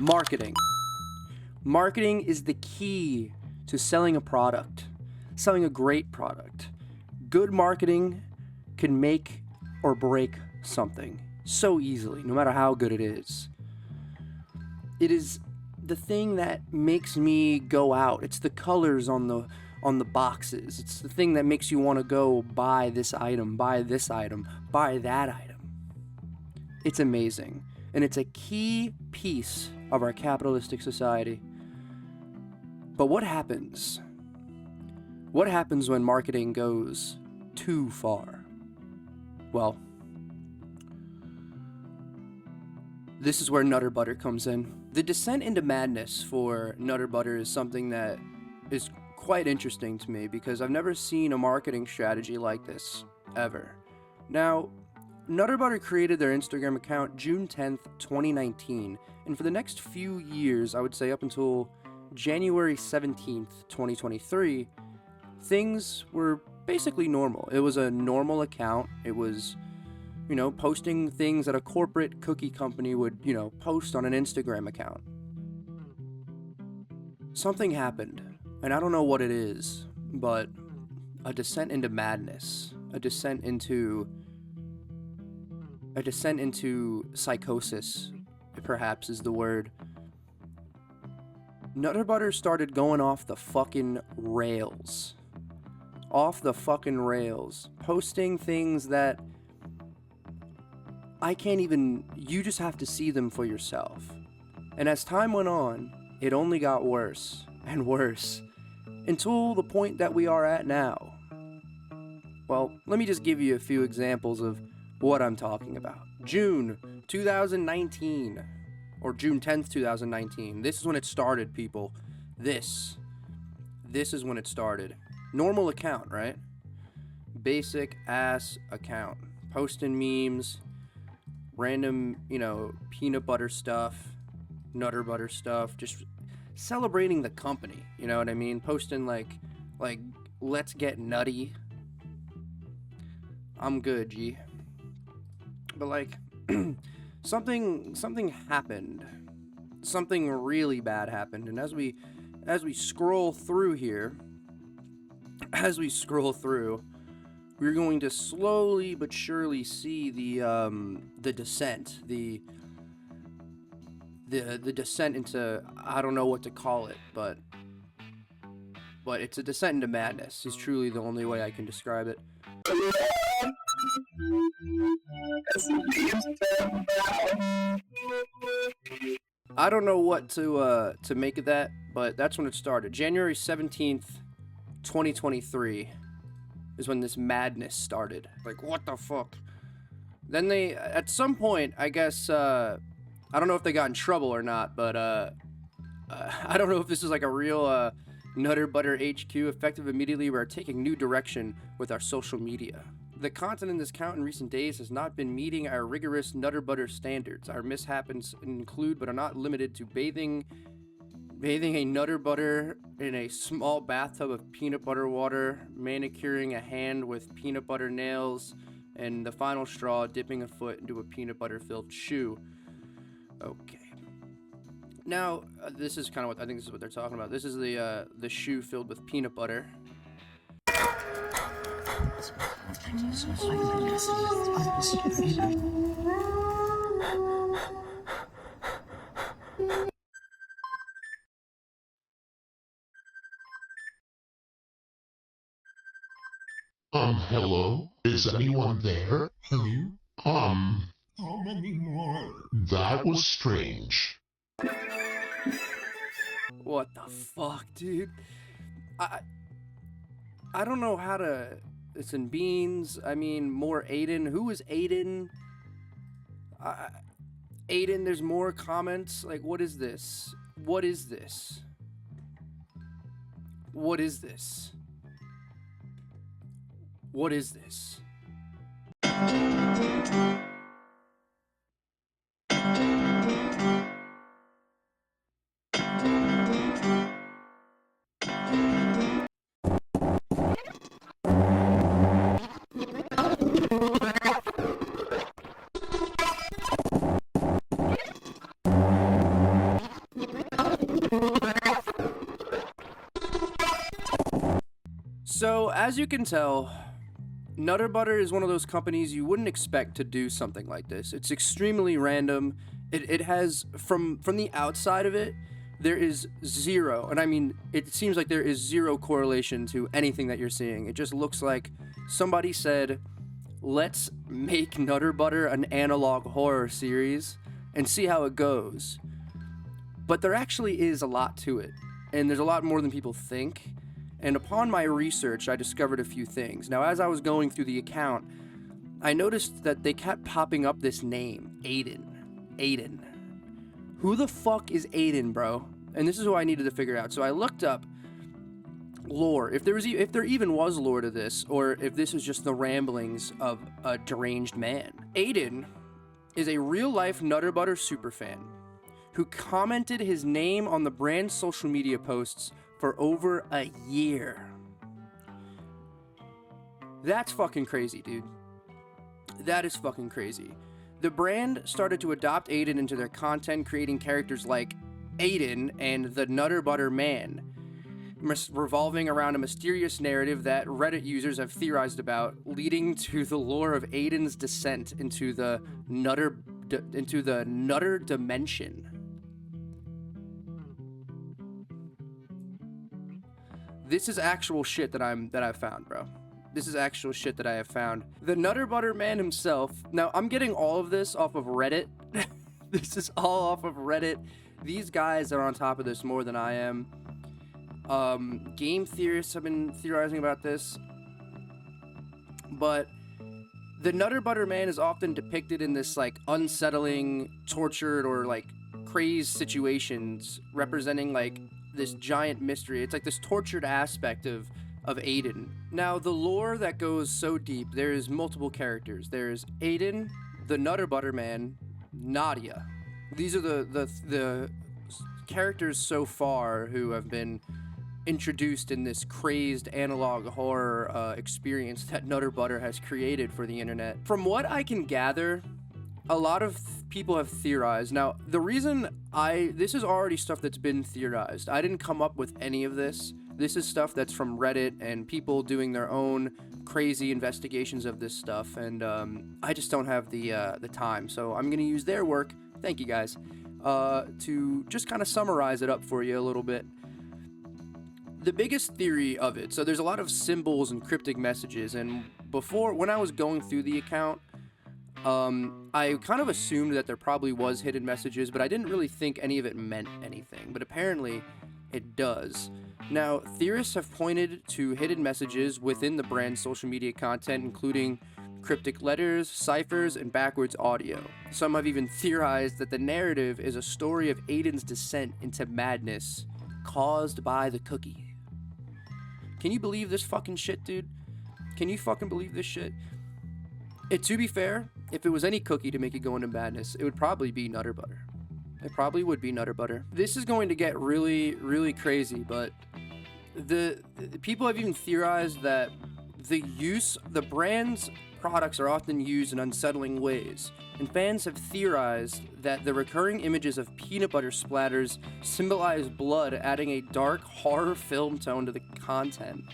Marketing. Marketing is the key to selling a product, selling a great product. Good marketing can make or break something so easily, no matter how good it is. It is the thing that makes me go out. It's the colors on the boxes. It's the thing that makes you want to go buy this item, buy this item, buy that item. It's amazing. And it's a key piece of our capitalistic society. But what happens? What happens when marketing goes too far? Well, this is where Nutter Butter comes in. The descent into madness for Nutter Butter is something that is quite interesting to me because I've never seen a marketing strategy like this, ever. Now, Nutter Butter created their Instagram account June 10th, 2019, and for the next few years, I would say up until January 17th, 2023, things were basically normal. It was a normal account. It was, posting things that a corporate cookie company would, post on an Instagram account. Something happened, and I don't know what it is, but a descent into madness, a descent into psychosis, perhaps is the word. Nutter Butter started going off the fucking rails. Posting things that you just have to see them for yourself. And as time went on, it only got worse and worse until the point that we are at now. Well, let me just give you a few examples of what I'm talking about. June 2019, or June 10th, 2019. This is when it started, people. This is when it started. Normal account, right? Basic ass account. Posting memes, random, peanut butter stuff, Nutter Butter stuff, just celebrating the company, you know what I mean? Posting like let's get nutty. I'm good, G. But something happened. Something really bad happened, and as we scroll through here, we're going to slowly but surely see the descent, the descent into, I don't know what to call it, but it's a descent into madness is truly the only way I can describe it. I don't know what to make of that, but that's when it started. January 17th, 2023 is when this madness started. Like, what the fuck? Then they, at some point, I guess, I don't know if they got in trouble or not, but I don't know if this is like a real Nutter Butter HQ. Effective immediately, we are taking new direction with our social media. The content in this account in recent days has not been meeting our rigorous Nutter Butter standards. Our mishaps include, but are not limited to, bathing a Nutter Butter in a small bathtub of peanut butter water, manicuring a hand with peanut butter nails, and the final straw, dipping a foot into a peanut butter filled shoe. Okay. Now, this is kind of what I think this is what they're talking about. This is the shoe filled with peanut butter. Hello? Is anyone there? Hello? How many more? That was strange. What the fuck, dude? I don't know how to... Listen, Beans, I mean, more Aiden. Who is Aiden? Aiden, there's more comments. Like, what is this? What is this? What is this? What is this? So, as you can tell, Nutter Butter is one of those companies you wouldn't expect to do something like this. It's extremely random. It has, from the outside of it, there is zero, and I mean, it seems like there is zero correlation to anything that you're seeing. It just looks like somebody said, let's make Nutter Butter an analog horror series and see how it goes. But there actually is a lot to it, and there's a lot more than people think. And upon my research, I discovered a few things. Now, as I was going through the account, I noticed that they kept popping up this name, Aiden. Aiden. Who the fuck is Aiden, bro? And this is what I needed to figure out. So I looked up lore, if there even was lore to this, or if this is just the ramblings of a deranged man. Aiden is a real-life Nutter Butter superfan who commented his name on the brand's social media posts for over a year. That's fucking crazy, dude. That is fucking crazy. The brand started to adopt Aiden into their content, creating characters like Aiden and the Nutter Butter Man, revolving around a mysterious narrative that Reddit users have theorized about, leading to the lore of Aiden's descent into the Nutter dimension. This is actual shit that I've found, bro. This is actual shit that I have found. The Nutter Butter Man himself. Now, I'm getting all of this off of Reddit. This is all off of Reddit. These guys are on top of this more than I am. Game theorists have been theorizing about this. But the Nutter Butter Man is often depicted in this, like, unsettling, tortured, or, like, crazed situations, representing, like, this giant mystery. It's like this tortured aspect of Aiden. Now, the lore that goes so deep, there's multiple characters. There's Aiden, the Nutter Butter Man, Nadia. These are the characters so far who have been introduced in this crazed analog horror experience that Nutter Butter has created for the internet. From what I can gather, a lot of people have theorized. Now, the reason this is already stuff that's been theorized. I didn't come up with any of this. This is stuff that's from Reddit and people doing their own crazy investigations of this stuff, and I just don't have the time. So I'm gonna use their work. Thank you guys. To just kind of summarize it up for you a little bit. The biggest theory of it. So there's a lot of symbols and cryptic messages, and when I was going through the account, I kind of assumed that there probably was hidden messages, but I didn't really think any of it meant anything. But apparently, it does. Now, theorists have pointed to hidden messages within the brand's social media content, including cryptic letters, ciphers, and backwards audio. Some have even theorized that the narrative is a story of Aiden's descent into madness caused by the cookie. Can you believe this fucking shit, dude? Can you fucking believe this shit? To be fair, if it was any cookie to make it go into madness, it would probably be Nutter Butter. It probably would be Nutter Butter. This is going to get really, really crazy, but the people have even theorized that the brand's products are often used in unsettling ways, and fans have theorized that the recurring images of peanut butter splatters symbolize blood, adding a dark horror film tone to the content.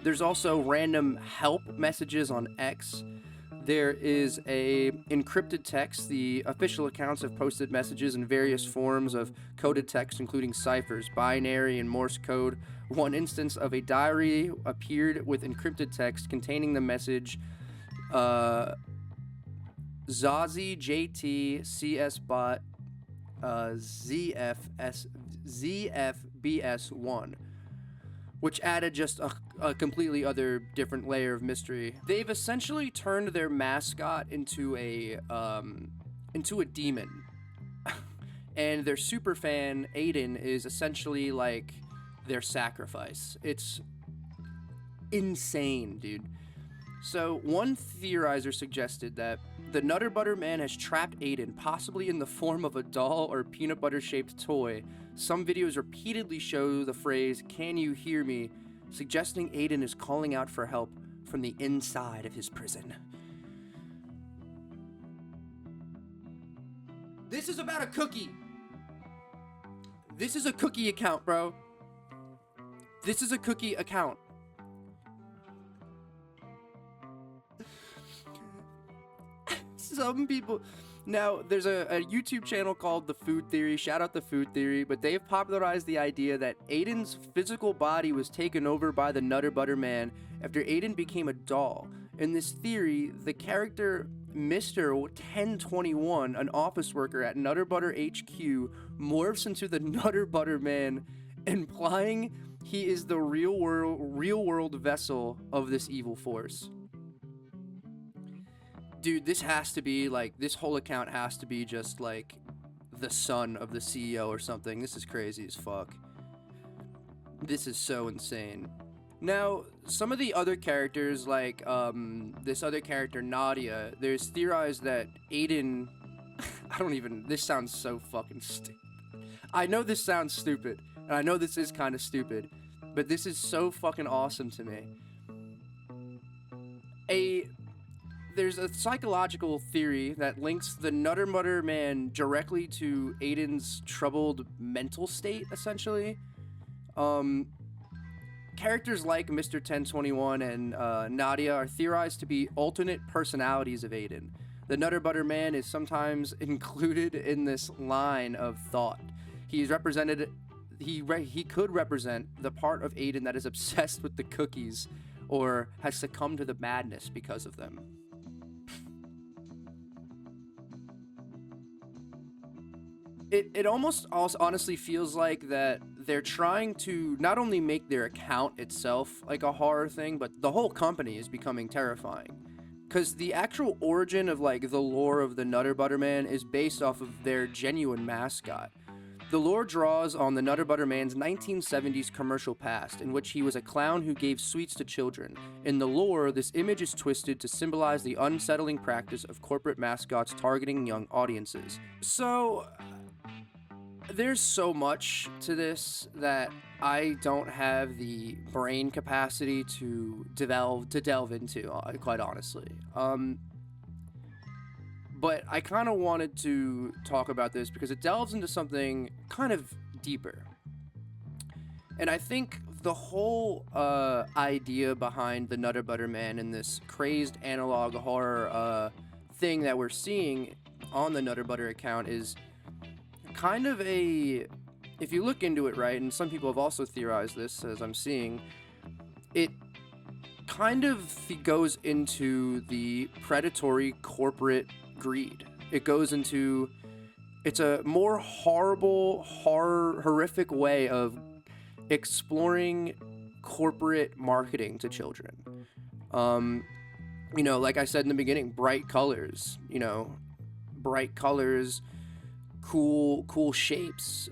There's also random help messages on X. There is a encrypted text. The official accounts have posted messages in various forms of coded text, including ciphers, binary, and Morse code. One instance of a diary appeared with encrypted text containing the message, Zazie JT CS bot ZFBS1, which added just a completely other different layer of mystery. They've essentially turned their mascot into a demon. And their superfan, Aiden, is essentially like their sacrifice. It's insane, dude. So, one theorizer suggested that the Nutter Butter Man has trapped Aiden, possibly in the form of a doll or peanut butter-shaped toy. Some videos repeatedly show the phrase, "Can you hear me?" suggesting Aiden is calling out for help from the inside of his prison. This is about a cookie. This is a cookie account, bro. This is a cookie account. Some people. Now, there's a YouTube channel called The Food Theory. Shout out The Food Theory. But they've popularized the idea that Aiden's physical body was taken over by the Nutter Butter Man after Aiden became a doll. In this theory, the character Mr. 1021, an office worker at Nutter Butter HQ, morphs into the Nutter Butter Man, implying he is the real world vessel of this evil force. Dude, this has to be, like, this whole account has to be just, like, the son of the CEO or something. This is crazy as fuck. This is so insane. Now, some of the other characters, like, this other character, Nadia, there's theorized that Aiden... this sounds so fucking stupid. I know this sounds stupid, and I know this is kind of stupid, but this is so fucking awesome to me. There's a psychological theory that links the Nutter Butter Man directly to Aiden's troubled mental state, essentially. Characters like Mr. 1021 and Nadia are theorized to be alternate personalities of Aiden. The Nutter Butter Man is sometimes included in this line of thought. He could represent the part of Aiden that is obsessed with the cookies or has succumbed to the madness because of them. It almost honestly feels like that they're trying to not only make their account itself like a horror thing, but the whole company is becoming terrifying. Because the actual origin of, like, the lore of the Nutter Butter Man is based off of their genuine mascot. The lore draws on the Nutter Butter Man's 1970s commercial past, in which he was a clown who gave sweets to children. In the lore, this image is twisted to symbolize the unsettling practice of corporate mascots targeting young audiences. So... there's so much to this that I don't have the brain capacity to delve into, quite honestly. But I kind of wanted to talk about this because it delves into something kind of deeper. And I think the whole idea behind the Nutter Butter Man and this crazed analog horror thing that we're seeing on the Nutter Butter account is kind of if you look into it right, and some people have also theorized this as I'm seeing, it kind of goes into the predatory corporate greed. It's a more horrific way of exploring corporate marketing to children. Like I said in the beginning, bright colors, cool shapes,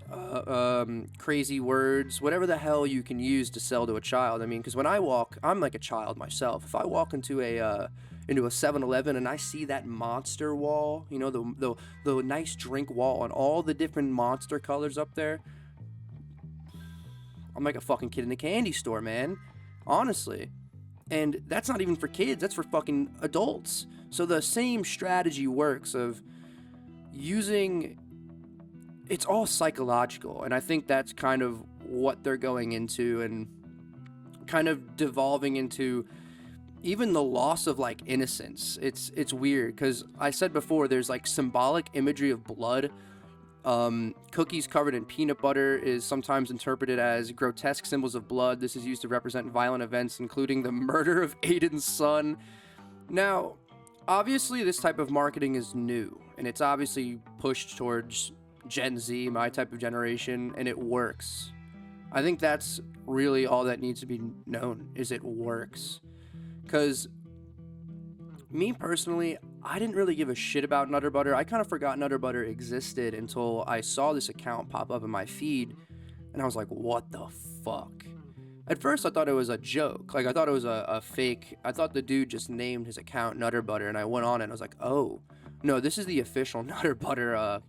crazy words, whatever the hell you can use to sell to a child. I mean, because when I walk, I'm like a child myself. If I walk into a 7-Eleven and I see that monster wall, the nice drink wall and all the different monster colors up there, I'm like a fucking kid in a candy store, man. Honestly. And that's not even for kids, that's for fucking adults. So the same strategy works of using... it's all psychological, and I think that's kind of what they're going into and kind of devolving into even the loss of, like, innocence. It's weird, because I said before, there's, like, symbolic imagery of blood. Cookies covered in peanut butter is sometimes interpreted as grotesque symbols of blood. This is used to represent violent events, including the murder of Aiden's son. Now, obviously, this type of marketing is new, and it's obviously pushed towards Gen Z, my type of generation, and it works. I think that's really all that needs to be known, is it works. Because me personally, I didn't really give a shit about Nutter Butter. I kind of forgot Nutter Butter existed until I saw this account pop up in my feed, and I was like, what the fuck? At first, I thought it was a joke. Like, I thought it was a fake... I thought the dude just named his account Nutter Butter, and I went on and I was like, oh, no, this is the official Nutter Butter,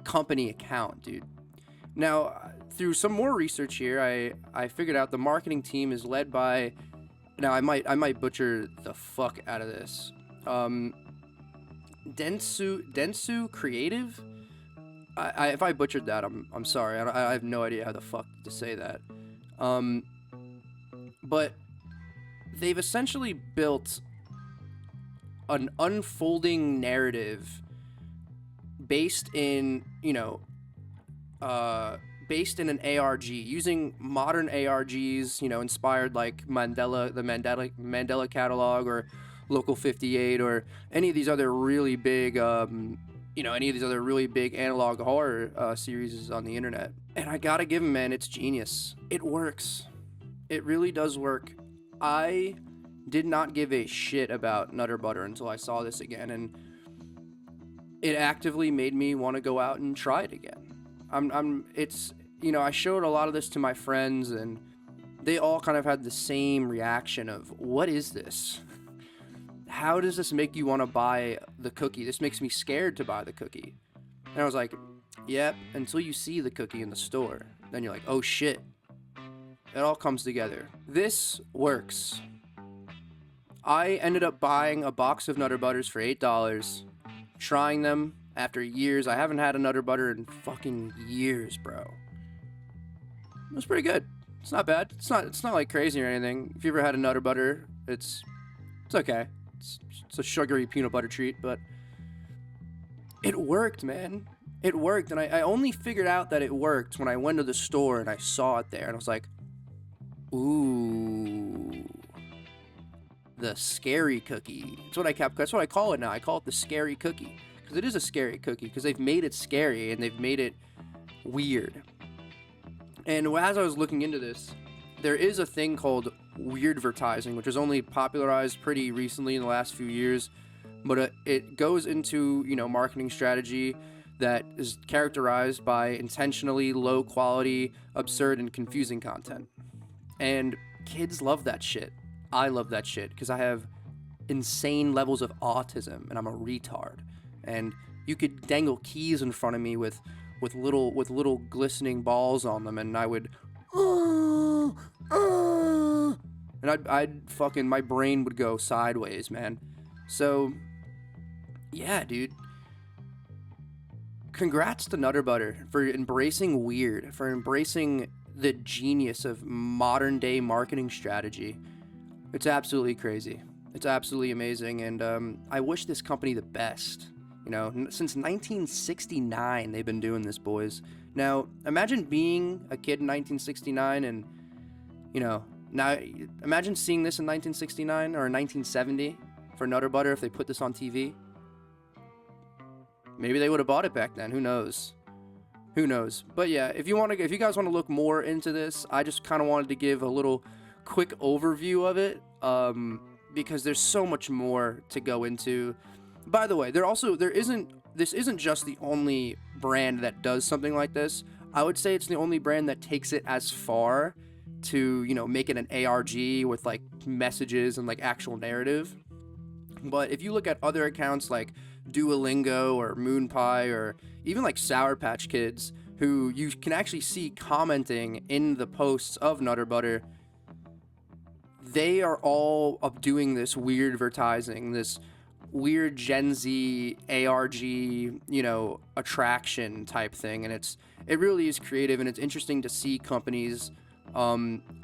company account, dude. Now, through some more research here, I figured out the marketing team is led by... Now, I might butcher the fuck out of this. Dentsu Creative? If I butchered that, I'm sorry. I have no idea how the fuck to say that. But they've essentially built an unfolding narrative based in, based in an ARG, using modern ARGs, inspired like the Mandela Catalog or Local 58 or any of these other really big, analog horror series on the internet. And I gotta give them, man, it's genius. It works. It really does work. I did not give a shit about Nutter Butter until I saw this again, and it actively made me want to go out and try it again. I showed a lot of this to my friends, and they all kind of had the same reaction of, what is this? How does this make you want to buy the cookie? This makes me scared to buy the cookie. And I was like, yep, until you see the cookie in the store. Then you're like, oh shit. It all comes together. This works. I ended up buying a box of Nutter Butters for $8, trying them after years. I haven't had a Nutter Butter in fucking years, bro. It was pretty good. It's not bad. It's not like crazy or anything. If you ever had a Nutter Butter, it's okay. It's a sugary peanut butter treat, but it worked, man. It worked, and I only figured out that it worked when I went to the store and I saw it there, and I was like, ooh, the scary cookie. That's what I call it now. I call it the scary cookie, because it is a scary cookie, because they've made it scary and they've made it weird. And as I was looking into this, there is a thing called weirdvertising, which was only popularized pretty recently in the last few years, but it goes into, marketing strategy that is characterized by intentionally low quality, absurd, and confusing content. And kids love that shit. I love that shit because I have insane levels of autism and I'm a retard. And you could dangle keys in front of me with little glistening balls on them, and I would, and I'd fucking, my brain would go sideways, man. So, yeah, dude. Congrats to Nutter Butter for embracing weird, for embracing the genius of modern day marketing strategy. It's absolutely crazy. It's absolutely amazing, and I wish this company the best. Since 1969, they've been doing this, boys. Now, imagine being a kid in 1969 and, now imagine seeing this in 1969 or 1970 for Nutter Butter if they put this on TV. Maybe they would have bought it back then. Who knows? But yeah, if you guys want to look more into this, I just kind of wanted to give a little quick overview of it, because there's so much more to go into. By the way, this isn't just the only brand that does something like this. I would say it's the only brand that takes it as far to, make it an ARG with like messages and like actual narrative. But if you look at other accounts like Duolingo or MoonPie or even like Sour Patch Kids, who you can actually see commenting in the posts of Nutter Butter, they are all up doing this weirdvertising, this weird Gen Z ARG, attraction type thing, and it really is creative, and it's interesting to see companies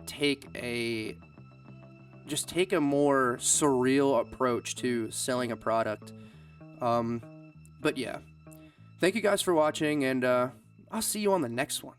take a more surreal approach to selling a product. But yeah, thank you guys for watching, and I'll see you on the next one.